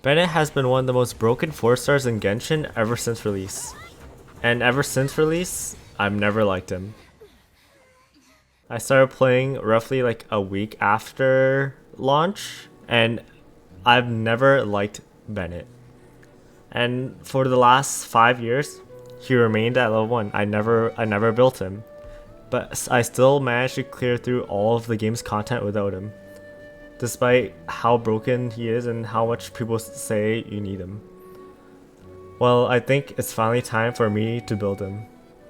Bennett has been one of the most broken 4 stars in Genshin ever since release. And ever since release, I've never liked him. I started playing roughly like a week after launch, and I've never liked Bennett. And for the last 5 years, he remained at level 1. I never built him. But I still managed to clear through all of the game's content without him, despite how broken he is and how much people say you need him. Well, I think it's finally time for me to build him.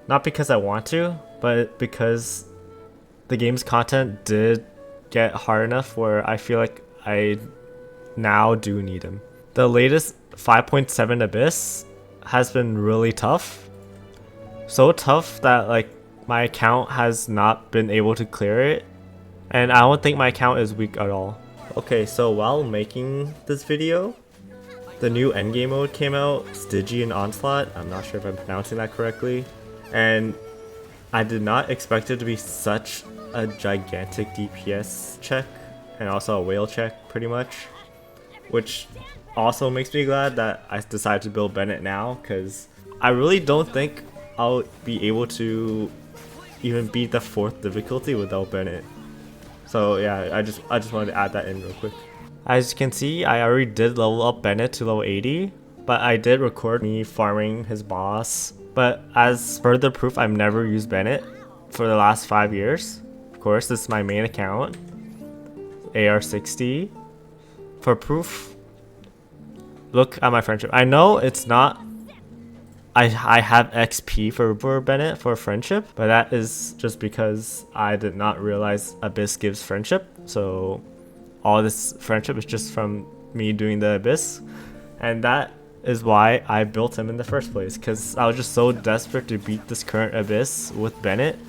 Not because I want to, but because the game's content did get hard enough where I feel like I now do need him. The latest 5.7 Abyss has been really tough. So tough that like my account has not been able to clear it, and I don't think my account is weak at all. Okay, so while making this video, the new endgame mode came out, Stygian Onslaught. I'm not sure if I'm pronouncing that correctly, and I did not expect it to be such a gigantic DPS check and also a whale check pretty much, which also makes me glad that I decided to build Bennett now, because I really don't think I'll be able to even beat the 4th difficulty without Bennett. So yeah, I just wanted to add that in real quick. As you can see, I already did level up Bennett to level 80, but I did record me farming his boss. But as further proof, I've never used Bennett for the last 5 years. Of course, this is my main account, AR60. For proof, look at my friendship. I know it's not, I have XP for Bennett for friendship, but that is just because I did not realize Abyss gives friendship. So all this friendship is just from me doing the Abyss, and that is why I built him in the first place, because I was just so desperate to beat this current Abyss with Bennett,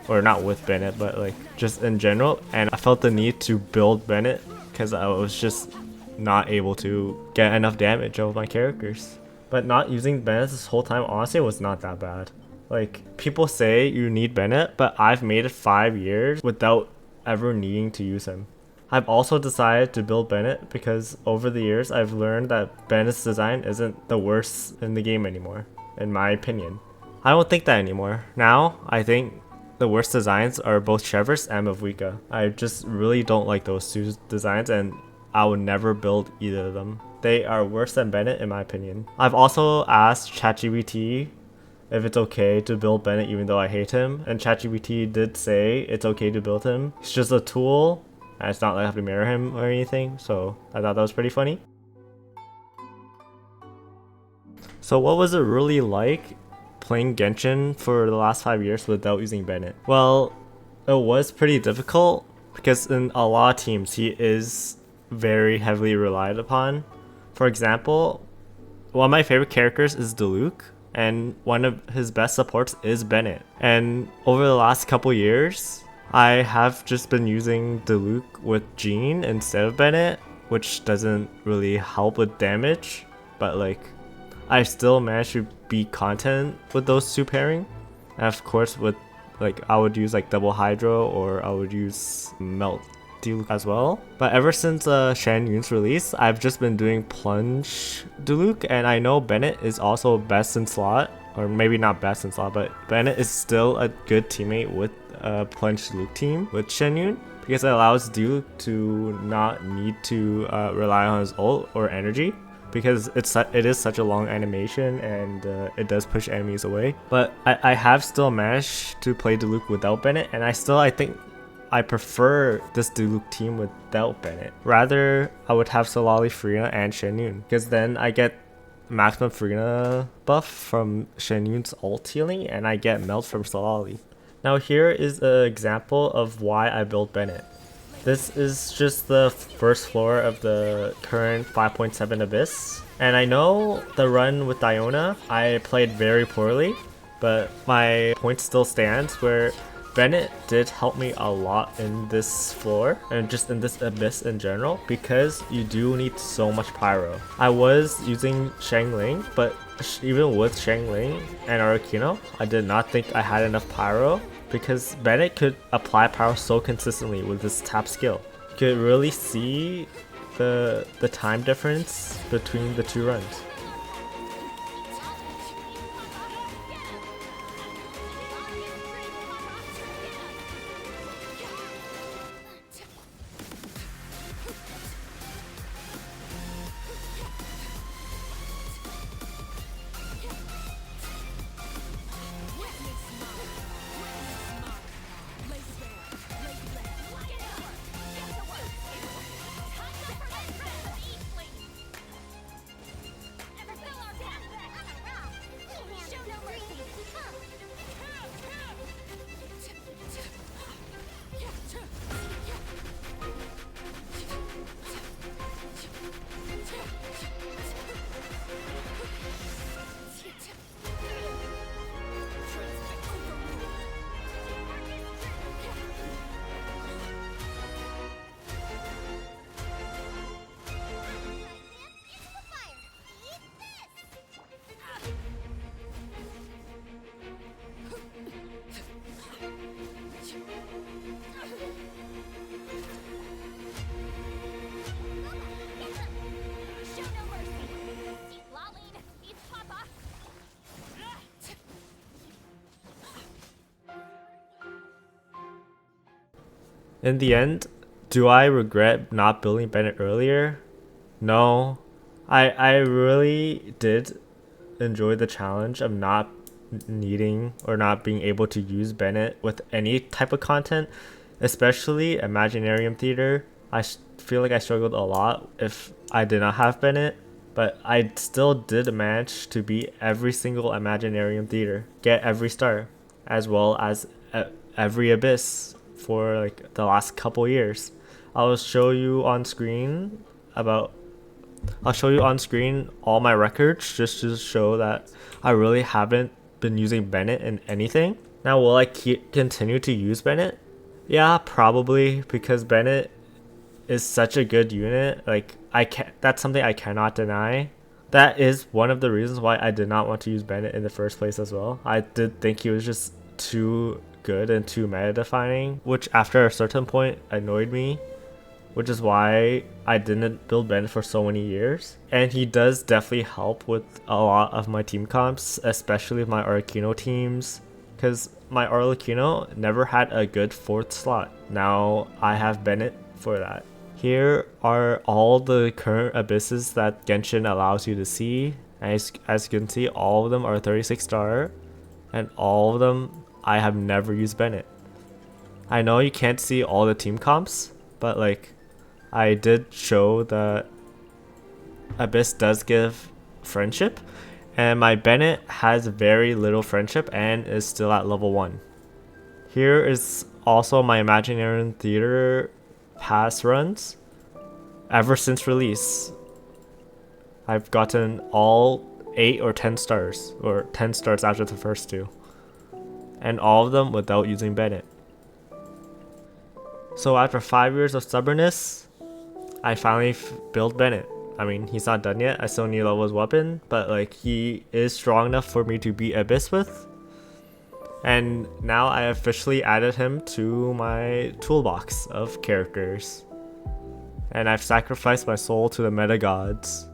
or not with Bennett, but like just in general, and I felt the need to build Bennett because I was just not able to get enough damage out of my characters. But not using Bennett this whole time honestly was not that bad. Like, people say you need Bennett, but I've made it 5 years without ever needing to use him. I've also decided to build Bennett because over the years I've learned that Bennett's design isn't the worst in the game anymore, in my opinion. I don't think that anymore. Now, I think the worst designs are both Trevor's and Mavwika. I just really don't like those 2 designs, and I would never build either of them. They are worse than Bennett in my opinion. I've also asked ChatGPT if it's okay to build Bennett even though I hate him, and ChatGPT did say it's okay to build him. It's just a tool, and it's not like I have to mirror him or anything, so I thought that was pretty funny. So what was it really like playing Genshin for the last 5 years without using Bennett? Well, it was pretty difficult because in a lot of teams he is very heavily relied upon. For example, one of my favorite characters is Diluc, and one of his best supports is Bennett. And over the last couple years, I have just been using Diluc with Jean instead of Bennett, which doesn't really help with damage, but like I still managed to beat content with those 2 pairing. And of course with like I would use like double Hydro, or I would use Melt Diluc as well. But ever since Shan Yun's release, I've just been doing Plunge Diluc, and I know Bennett is also best in slot, or maybe not best in slot, but Bennett is still a good teammate with Plunge Diluc team with Shan Yun, because it allows Diluc to not need to rely on his ult or energy, because it is such a long animation, and it does push enemies away. But I have still managed to play Diluc without Bennett, and I think I prefer this Diluc team without Bennett. Rather, I would have Solali, Frina, and Shan Yun, because then I get maximum Frina buff from Shan Yun's ult healing, and I get Melt from Solali. Now here is an example of why I built Bennett. This is just the first floor of the current 5.7 Abyss, and I know the run with Diona I played very poorly, but my point still stands where Bennett did help me a lot in this floor and just in this Abyss in general, because you do need so much pyro. I was using Shangling, but even with Shangling and Arakino, I did not think I had enough pyro, because Bennett could apply pyro so consistently with this tap skill. You could really see the time difference between the two runs. In the end, do I regret not building Bennett earlier? No. I really did enjoy the challenge of not needing or not being able to use Bennett with any type of content, especially Imaginarium Theater. Feel like I struggled a lot if I did not have Bennett, but I still did manage to beat every single Imaginarium Theater, get every star, as well as every Abyss for like the last couple years. I'll show you on screen all my records just to show that I really haven't been using Bennett in anything. Now, will I continue to use Bennett? Yeah, probably, because Bennett is such a good unit. Like, that's something I cannot deny. That is one of the reasons why I did not want to use Bennett in the first place as well. I did think he was just too good and too meta defining, which after a certain point annoyed me, which is why I didn't build Bennett for so many years. And he does definitely help with a lot of my team comps, especially my Arlecchino teams, because my Arlecchino never had a good 4th slot. Now I have Bennett for that. Here are all the current abysses that Genshin allows you to see. As you can see, all of them are 36 star, and all of them I have never used Bennett. I know you can't see all the team comps, but like, I did show that Abyss does give friendship, and my Bennett has very little friendship and is still at level 1. Here is also my Imaginarium Theater pass runs. Ever since release, I've gotten all 8 or 10 stars, or 10 stars after the first 2. And all of them without using Bennett. So after 5 years of stubbornness, I finally built Bennett. I mean, he's not done yet. I still need level his weapon, but like, he is strong enough for me to beat Abyss with. And now I officially added him to my toolbox of characters. And I've sacrificed my soul to the meta gods.